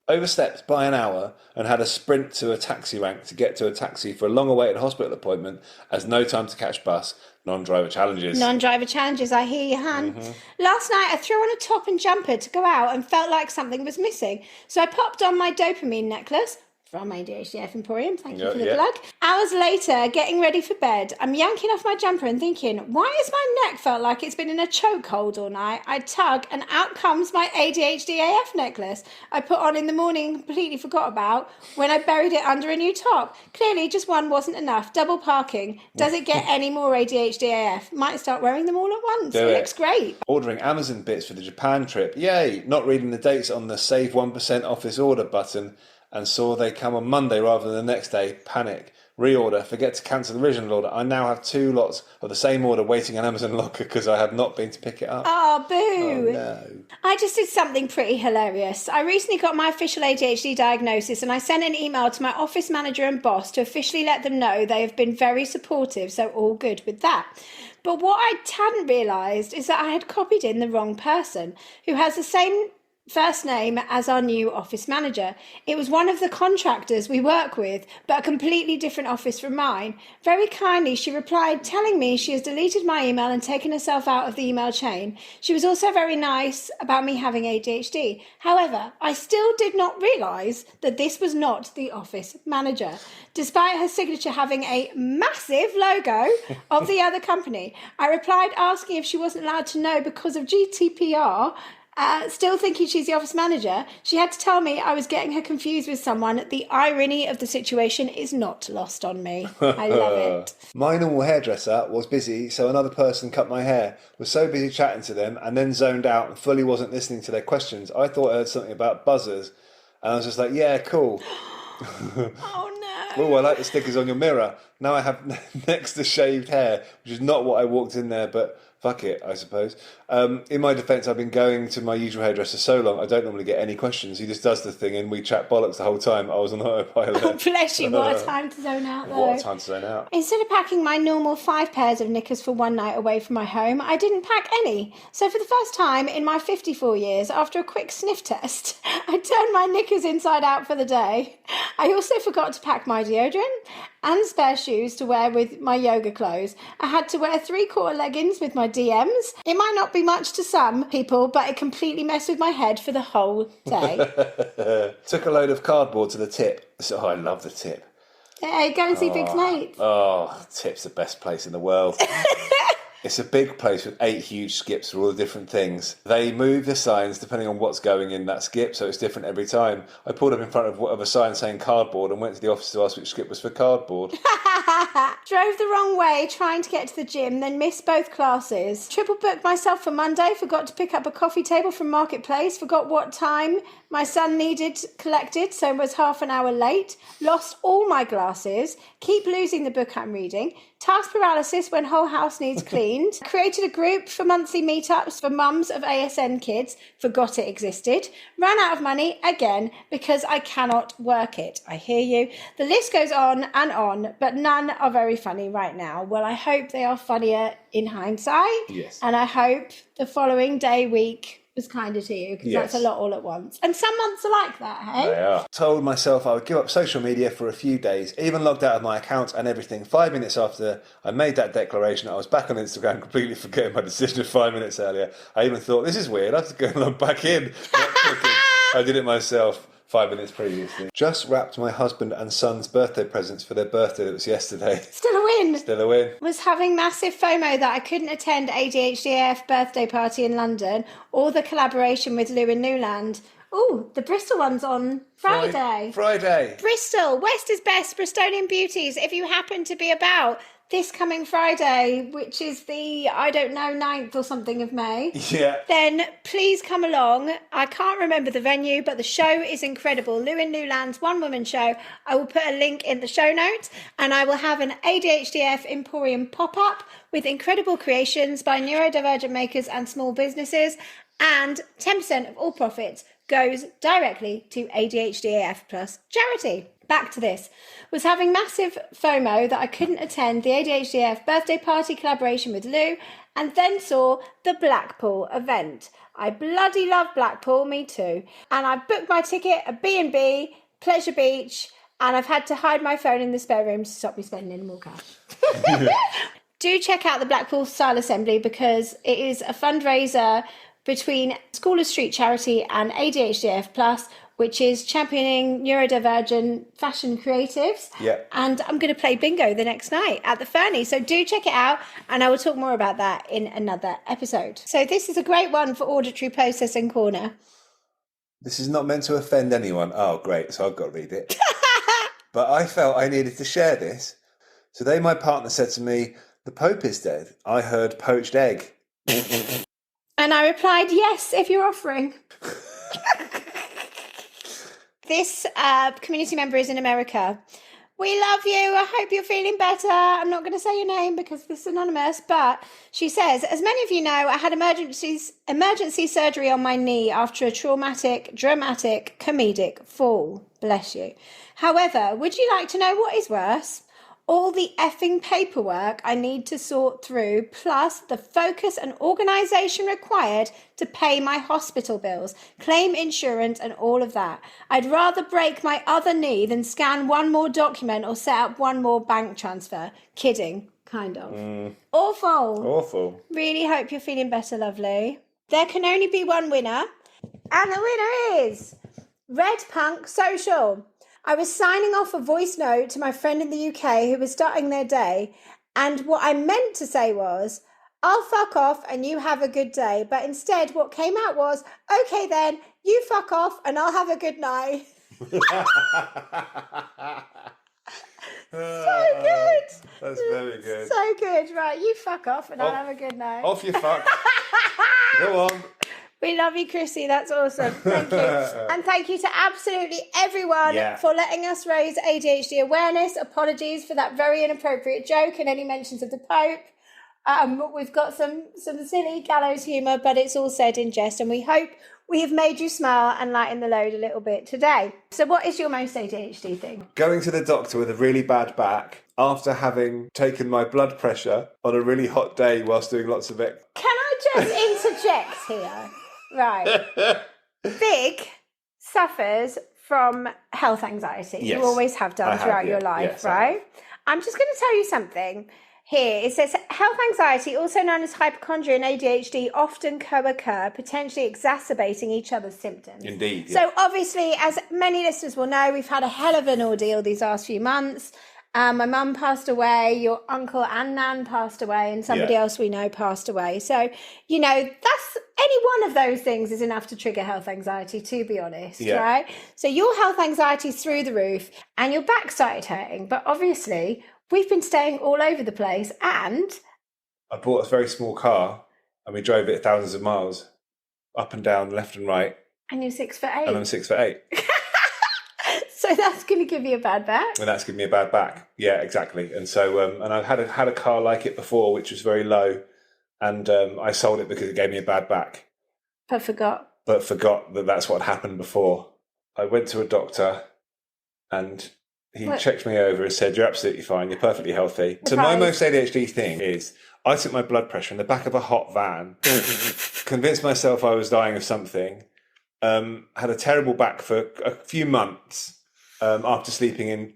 Overstepped by an hour and had a sprint to a taxi rank to get to a taxi for a long-awaited hospital appointment as no time to catch bus. Non-driver challenges. Non-driver challenges, I hear you, Han. Last night I threw on a top and jumper to go out and felt like something was missing. So I popped on my dopamine necklace from ADHDAF Emporium, thank you for the plug. Hours later, getting ready for bed, I'm yanking off my jumper and thinking, why has my neck felt like it's been in a chokehold all night? I tug and out comes my ADHDAF necklace I put on in the morning and completely forgot about when I buried it under a new top. Clearly just one wasn't enough. Double parking. Does it get any more ADHDAF? Might start wearing them all at once. It looks great. Ordering Amazon bits for the Japan trip. Yay! Not reading the dates on the Save 1% off this order button and saw they come on Monday rather than the next day. Panic. Reorder. Forget to cancel the original order. I now have 2 lots of the same order waiting on Amazon locker because I have not been to pick it up. Oh, boo. Oh, no. I just did something pretty hilarious. I recently got my official ADHD diagnosis and I sent an email to my office manager and boss to officially let them know they have been very supportive, so all good with that. But what I hadn't realised is that I had copied in the wrong person who has the same first name as our new office manager. It was one of the contractors we work with, but a completely different office from mine. Very kindly, she replied, telling me she has deleted my email and taken herself out of the email chain. She was also very nice about me having ADHD. However, I still did not realise that this was not the office manager, despite her signature having a massive logo of the other company. I replied asking if she wasn't allowed to know because of GDPR. Still thinking she's the office manager, she had to tell me I was getting her confused with someone. The irony of the situation is not lost on me. I love it. My normal hairdresser was busy, so another person cut my hair. Was so busy chatting to them and then zoned out and fully wasn't listening to their questions. I thought I heard something about buzzers, and I was just like, yeah, cool. Oh no. Oh, I like the stickers on your mirror. Now I have next to shaved hair, which is not what I walked in there, but fuck it, I suppose. In my defence, I've been going to my usual hairdresser so long, I don't normally get any questions. He just does the thing and we chat bollocks the whole time. I was on autopilot. Oh, bless you, what a time to zone out though. What a time to zone out. Instead of packing my normal 5 pairs of knickers for one night away from my home, I didn't pack any. So for the first time in my 54 years, after a quick sniff test, I turned my knickers inside out for the day. I also forgot to pack my deodorant and spare shoes to wear with my yoga clothes. I had to wear 3/4 leggings with my DMs. It might not be much to some people, but it completely messed with my head for the whole day. Took a load of cardboard to the tip. So, I love the tip. Hey, go and see Big's mates. Oh, tip's the best place in the world. It's a big place with 8 huge skips for all the different things. They move the signs depending on what's going in that skip, so it's different every time. I pulled up in front of a sign saying cardboard and went to the office to ask which skip was for cardboard. Drove the wrong way trying to get to the gym, then missed both classes. Triple booked myself for Monday, forgot to pick up a coffee table from Marketplace, forgot what time my son needed collected, so was half an hour late. Lost all my glasses, keep losing the book I'm reading. Task paralysis when whole house needs cleaned. Created a group for monthly meetups for mums of ASN kids. Forgot it existed. Ran out of money again because I cannot work it. I hear you. The list goes on, but none are very funny right now. Well, I hope they are funnier in hindsight. Yes. And I hope the following day, week was kinder to you, because Yes. that's a lot all at once. And some months are like that, hey? They are. Told myself I would give up social media for a few days, even logged out of my account and everything. 5 minutes after I made that declaration, I was back on Instagram, completely forgetting my decision of 5 minutes earlier. I even thought, this is weird, I have to go and log back in. I did it myself 5 minutes previously. Just wrapped my husband and son's birthday presents for their birthday. That was yesterday. Still a win. Still a win. Was having massive FOMO that I couldn't attend ADHDAF birthday party in London or the collaboration with Lou in Newland. Oh, the Bristol one's on Friday. Friday. Bristol, West is best, Bristolian beauties. If you happen to be about this coming Friday, which is the, 9th or something of May, Yeah. then please come along. I can't remember the venue, but the show is incredible. Lou in Newland's one-woman show. I will put a link in the show notes, and I will have an ADHDF Emporium pop-up with incredible creations by neurodivergent makers and small businesses, and 10% of all profits goes directly to ADHDAF Plus charity. Back to this. Was having massive FOMO that I couldn't attend the ADHDF birthday party collaboration with Lou, and then saw the Blackpool event. I bloody love Blackpool, me too. And I booked my ticket at B&B, Pleasure Beach, and I've had to hide my phone in the spare room to stop me spending any more cash. Do check out the Blackpool Style Assembly, because it is a fundraiser between School of Street Charity and ADHDF Plus, which is championing neurodivergent fashion creatives. Yeah. And I'm going to play bingo the next night at the Fernie. So do check it out, and I will talk more about that in another episode. So this is a great one for Auditory Processing Corner. This is not meant to offend anyone. Oh, great. So I've got to read it. But I felt I needed to share this. Today my partner said to me, the Pope is dead. I heard poached egg. And I replied, yes, if you're offering. This community member is in America. We love you. I hope you're feeling better. I'm not going to say your name because this is anonymous, but she says, as many of you know, I had emergency surgery on my knee after a traumatic, dramatic, comedic fall. Bless you. However, would you like to know what is worse? all the effing paperwork I need to sort through, plus the focus and organisation required to pay my hospital bills, claim insurance and all of that. I'd rather break my other knee than scan one more document or set up one more bank transfer. Kidding, kind of. Awful. Really hope you're feeling better, lovely. There can only be one winner, and the winner is Red Punk Social. I was signing off a voice note to my friend in the UK who was starting their day, and what I meant to say was, I'll fuck off and you have a good day. But instead, what came out was, okay then, you fuck off and I'll have a good night. So good. That's very good. So good. Right, you fuck off and I'll have a good night. Off you fuck. Go on. We love you, Chrissy. That's awesome. Thank you. And thank you to absolutely everyone for letting us raise ADHD awareness. Apologies for that very inappropriate joke and any mentions of the Pope. We've got some silly gallows humour, but it's all said in jest, and we hope we have made you smile and lighten the load a little bit today. So what is your most ADHD thing? Going to the doctor with a really bad back after having taken my blood pressure on a really hot day whilst doing lots of it. Can I just interject here? Right. Big suffers from health anxiety. Yes, you always have done throughout your life, right? I'm just going to tell you something. Here, it says health anxiety, also known as hypochondria and ADHD, often co-occur, potentially exacerbating each other's symptoms. Indeed. So obviously, as many listeners will know, we've had a hell of an ordeal these last few months. My mum passed away, your uncle and nan passed away, and somebody else we know passed away. So, you know, that's any one of those things is enough to trigger health anxiety, to be honest, right? So your health anxiety's through the roof and your back started hurting. But obviously, we've been staying all over the place, and I bought a very small car and we drove it thousands of miles up and down, left and right. And you're 6'8". And I'm 6'8". So that's going to give you a bad back. And that's giving me a bad back. Yeah, exactly. And so, and I had a car like it before, which was very low, and I sold it because it gave me a bad back. But forgot that that's what happened before. I went to a doctor, and he checked me over and said, "You're absolutely fine. You're perfectly healthy." So my most ADHD thing is I took my blood pressure in the back of a hot van, convinced myself I was dying of something, had a terrible back for a few months. After sleeping in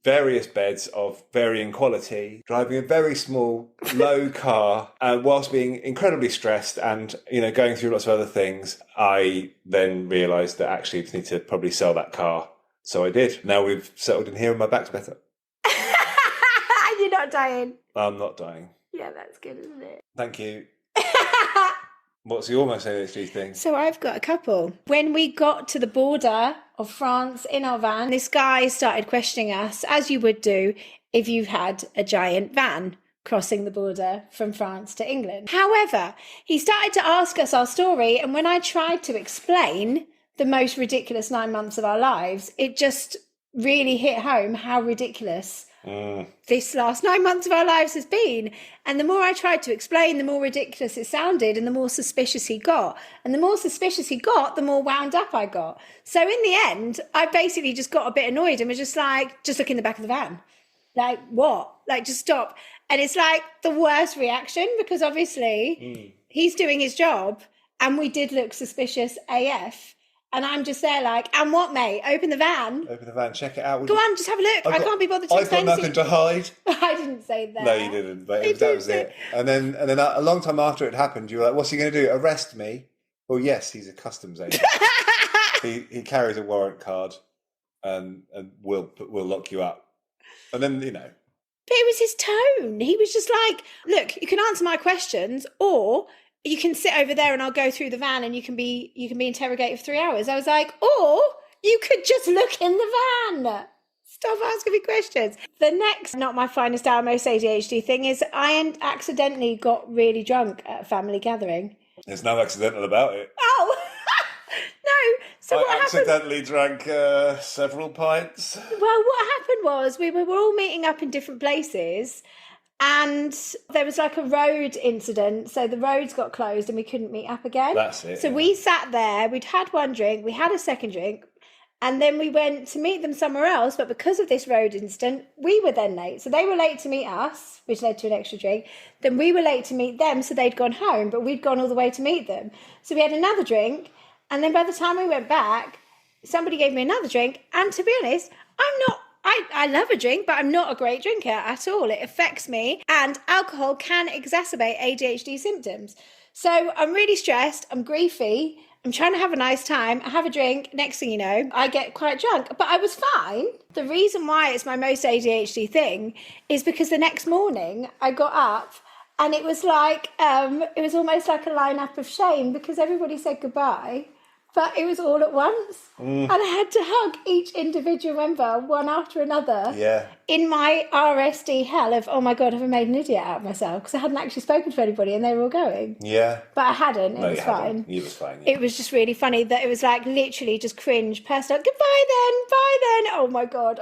various beds of varying quality, driving a very small, low car, whilst being incredibly stressed and, you know, going through lots of other things, I then realised that actually I need to probably sell that car. So I did. Now we've settled in here and my back's better. You're not dying. I'm not dying. Yeah, that's good, isn't it? Thank you. What's your most ADHD thing? So I've got a couple. When we got to the border of France in our van, this guy started questioning us, as you would do if you had a giant van crossing the border from France to England. However, he started to ask us our story, and when I tried to explain the most ridiculous 9 months of our lives, it just really hit home how ridiculous this last 9 months of our lives has been. And the more I tried to explain, the more ridiculous it sounded and the more suspicious he got. And the more suspicious he got, the more wound up I got. So in the end, I basically just got a bit annoyed and was just like, just look in the back of the van. Like, what? Like, just stop. And it's like the worst reaction because obviously he's doing his job and we did look suspicious AF. And I'm just there like, and what, mate? Open the van. Open the van, check it out. Go on, just have a look. I can't be bothered to explain I've got nothing to hide. I didn't say that. No, you didn't. But that was it. And then a long time after it happened, you were like, what's he going to do? Arrest me? Well, yes, he's a customs agent. he carries a warrant card and will lock you up. And then, you know. But it was his tone. He was just like, look, you can answer my questions or you can sit over there and I'll go through the van and you can be interrogated for 3 hours. I was like, or you could just look in the van. Stop asking me questions. The next, not my finest hour, most ADHD thing is I accidentally got really drunk at a family gathering. There's no accidental about it. Oh, no. So I accidentally drank several pints. Well, what happened was we were all meeting up in different places. And there was like a road incident, so the roads got closed and we couldn't meet up again. That's it. So we sat there, we'd had one drink, we had a second drink, And then we went to meet them somewhere else, but because of this road incident, we were then late. So they were late to meet us, which led to an extra drink. Then we were late to meet them, so they'd gone home, but we'd gone all the way to meet them. So we had another drink, and then by the time we went back, somebody gave me another drink. And to be honest, I love a drink, but I'm not a great drinker at all. It affects me, and alcohol can exacerbate ADHD symptoms. So I'm really stressed, I'm griefy, I'm trying to have a nice time, I have a drink, next thing you know, I get quite drunk. But I was fine. The reason why it's my most ADHD thing is because the next morning I got up and it was like, it was almost like a lineup of shame because everybody said goodbye, but it was all at once. And I had to hug each individual member one after another. Yeah. In my RSD hell of, oh my God, have I made an idiot out of myself? Because I hadn't actually spoken to anybody and they were all going. Yeah. But I hadn't. It was fine. You was fine. Yeah. It was just really funny that it was like literally just cringe. Personal, goodbye then, bye then. Oh my God,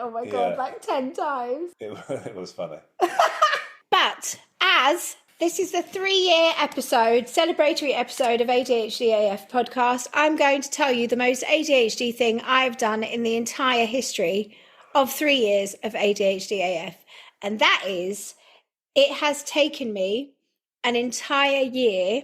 like 10 times. It was funny. But as this is the 3-year episode, celebratory episode of ADHDAF podcast, I'm going to tell you the most ADHD thing I've done in the entire history of 3 years of ADHDAF. And that is, it has taken me an entire year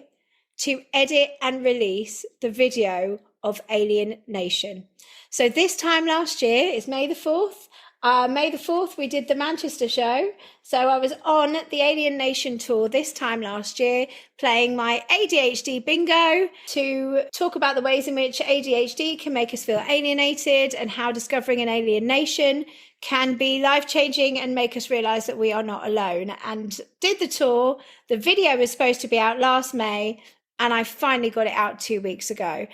to edit and release the video of Alien Nation. So this time last year is May the 4th. May the 4th, we did the Manchester show. So I was on the Alien Nation tour this time last year, playing my ADHD bingo to talk about the ways in which ADHD can make us feel alienated and how discovering an alien nation can be life-changing and make us realise that we are not alone. And did the tour. The video was supposed to be out last May, and I finally got it out 2 weeks ago.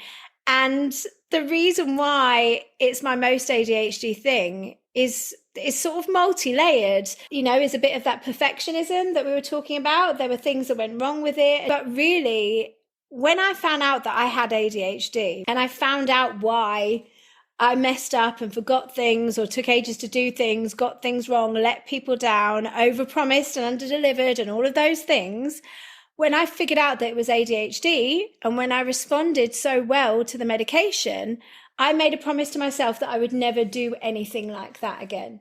And the reason why it's my most ADHD thing is sort of multi-layered, is a bit of that perfectionism that we were talking about. There were things that went wrong with it. But really, when I found out that I had ADHD and I found out why I messed up and forgot things or took ages to do things, got things wrong, let people down, overpromised and underdelivered and all of those things, when I figured out that it was ADHD and when I responded so well to the medication, I made a promise to myself that I would never do anything like that again.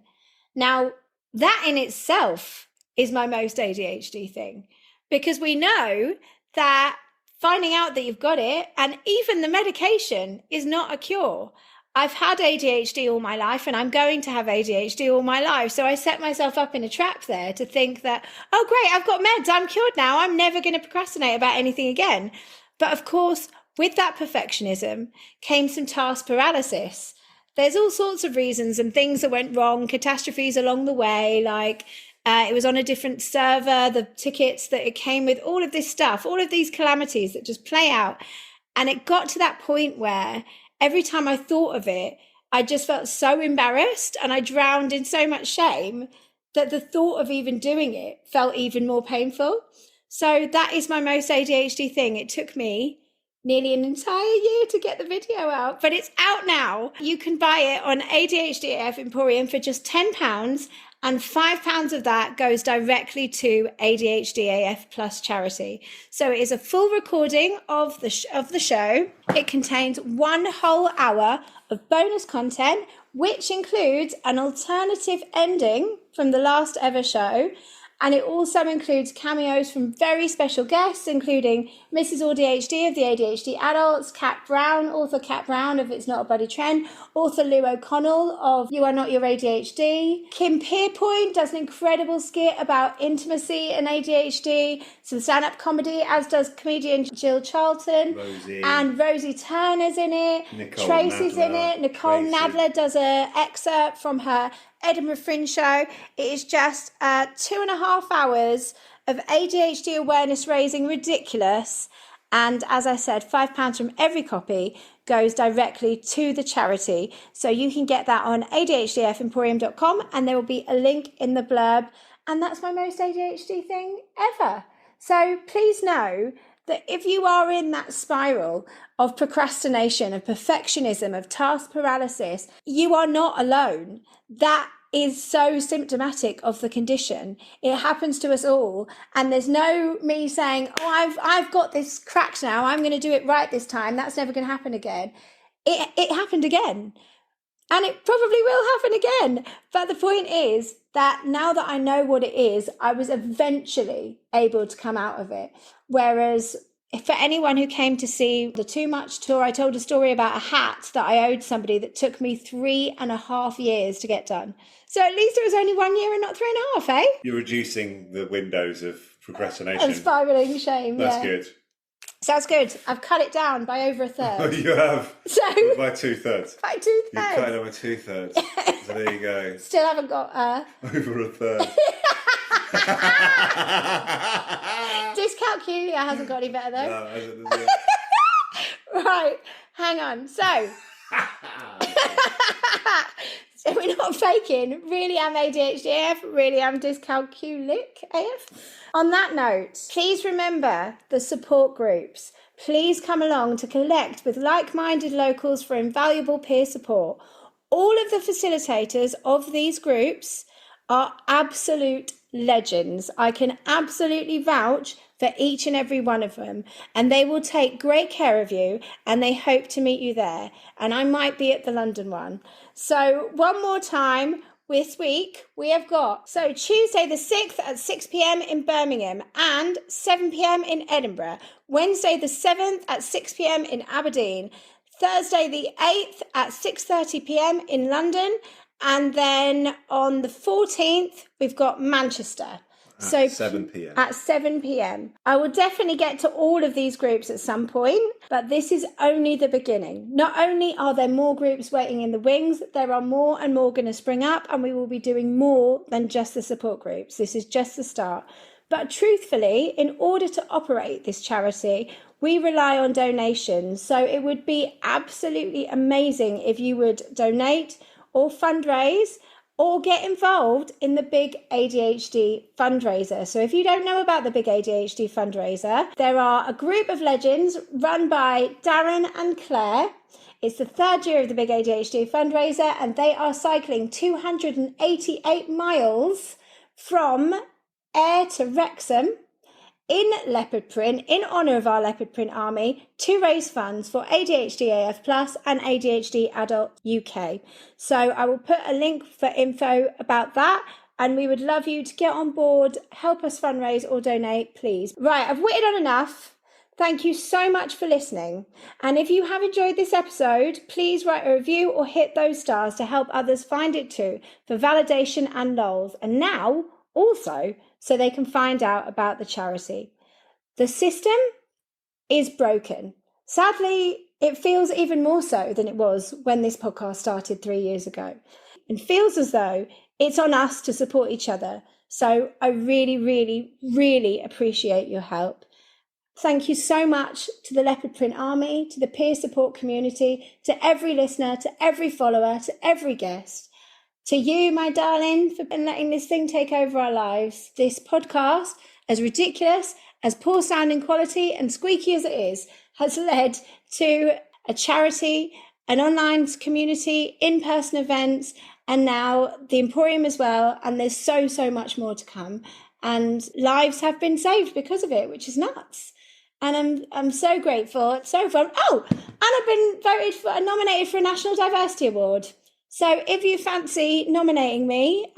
Now, that in itself is my most ADHD thing, because we know that finding out that you've got it and even the medication is not a cure. I've had ADHD all my life and I'm going to have ADHD all my life. So I set myself up in a trap there to think that, oh, great, I've got meds. I'm cured now. I'm never going to procrastinate about anything again. But of course, with that perfectionism came some task paralysis. There's all sorts of reasons and things that went wrong, catastrophes along the way, like it was on a different server, the tickets that it came with, all of this stuff, all of these calamities that just play out. And it got to that point where every time I thought of it, I just felt so embarrassed and I drowned in so much shame that the thought of even doing it felt even more painful. So that is my most ADHD thing. It took me nearly an entire year to get the video out, but it's out now. You can buy it on ADHDAF Emporium for just £10, and £5 of that goes directly to ADHDAF Plus charity. So it is a full recording of the show. It contains 1 whole hour of bonus content, which includes an alternative ending from the last ever show. And it also includes cameos from very special guests, including Mrs. ADHD of the ADHD Adults, Kat Brown, author Kat Brown of It's Not a Bloody Trend, author Lou O'Connell of You Are Not Your ADHD. Kim Pierpoint does an incredible skit about intimacy and ADHD, some stand-up comedy, as does comedian Jill Charlton. Rosie. And Rosie Turner's in it. Nicole Tracy's Nadler. in it. Nicole Tracy. Nadler does an excerpt from her Edinburgh Fringe show. It is just 2.5 hours of ADHD awareness raising ridiculous. And as I said, £5 from every copy goes directly to the charity. So you can get that on ADHDFemporium.com and there will be a link in the blurb. And that's my most ADHD thing ever. So please know that if you are in that spiral of procrastination, of perfectionism, of task paralysis, you are not alone. That is so symptomatic of the condition. It happens to us all. And there's no me saying, oh, I've got this cracked now, I'm going to do it right this time, that's never going to happen again. It happened again. And it probably will happen again. But the point is that now that I know what it is, I was eventually able to come out of it. Whereas for anyone who came to see the Too Much tour, I told a story about a hat that I owed somebody that took me 3.5 years to get done. So at least it was only 1 year and not 3.5, eh? You're reducing the windows of procrastination. Of spiralling shame, That's good. Sounds good. I've cut it down by over a third. You have? So by 2/3. By 2/3. You've cut it down by 2/3. So there you go. Still haven't got over a third. Dyscalculia hasn't got any better though. No, hasn't. Right, hang on. So we're not faking. Really am ADHDAF, really am dyscalculic AF. On that note, please remember the support groups. Please come along to collect with like-minded locals for invaluable peer support. All of the facilitators of these groups are absolute legends. I can absolutely vouch for each and every one of them, and they will take great care of you, and they hope to meet you there. And I might be at the London one. So one more time, this week we have got, so Tuesday the 6th at 6 p.m. in Birmingham and 7 p.m. in Edinburgh, Wednesday the 7th at 6 p.m. in Aberdeen, Thursday the 8th at 6:30 p.m. in London, and then on the 14th we've got Manchester. At 7 p.m. At 7 p.m. I will definitely get to all of these groups at some point, but this is only the beginning. Not only are there more groups waiting in the wings, there are more and more going to spring up, and we will be doing more than just the support groups. This is just the start. But truthfully, in order to operate this charity, we rely on donations. So it would be absolutely amazing if you would donate or fundraise or get involved in the Big ADHD fundraiser. So if you don't know about the Big ADHD fundraiser, there are a group of legends run by Darren and Claire. It's the 3rd year of the Big ADHD fundraiser, and they are cycling 288 miles from Ayr to Wrexham in leopard print, in honour of our leopard print army, to raise funds for ADHDAF Plus and ADHD Adult UK. So I will put a link for info about that, and we would love you to get on board, help us fundraise or donate, please. Right, I've whittled on enough. Thank you so much for listening. And if you have enjoyed this episode, please write a review or hit those stars to help others find it too, for validation and lols. And now, also, so they can find out about the charity. The system is broken. Sadly, it feels even more so than it was when this podcast started 3 years ago, and feels as though it's on us to support each other. So I really, really, really appreciate your help. Thank you so much to the Leopard Print Army, to the peer support community, to every listener, to every follower, to every guest. To you, my darling, for letting this thing take over our lives. This podcast, as ridiculous, as poor sounding quality and squeaky as it is, has led to a charity, an online community, in-person events, and now the Emporium as well. And there's so, so much more to come. And lives have been saved because of it, which is nuts. And I'm so grateful. It's so fun. Oh, and I've been nominated for a National Diversity Award. So if you fancy nominating me,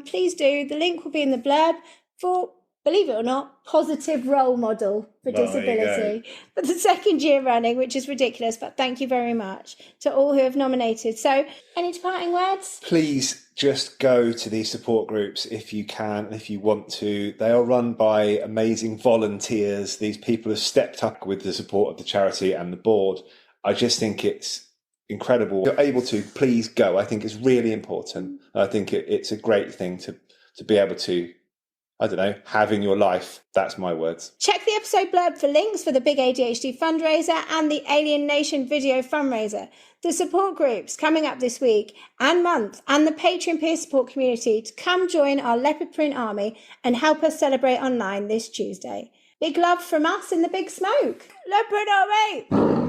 please do. The link will be in the blurb for, believe it or not, positive role model for disability for the 2nd year running, which is ridiculous. But thank you very much to all who have nominated. So any departing words? Please just go to these support groups if you can and if you want to. They are run by amazing volunteers. These people have stepped up with the support of the charity and the board. I just think it's incredible. If you're able to, please go. I think it's really important. I think it's a great thing to be able to, I don't know, have in your life. That's my words. Check the episode blurb for links for the Big ADHD fundraiser and the Alien Nation video fundraiser, the support groups coming up this week and month, and the Patreon peer support community to come join our Leopard Print Army and help us celebrate online this Tuesday. Big love from us in the Big Smoke. Leopard Army!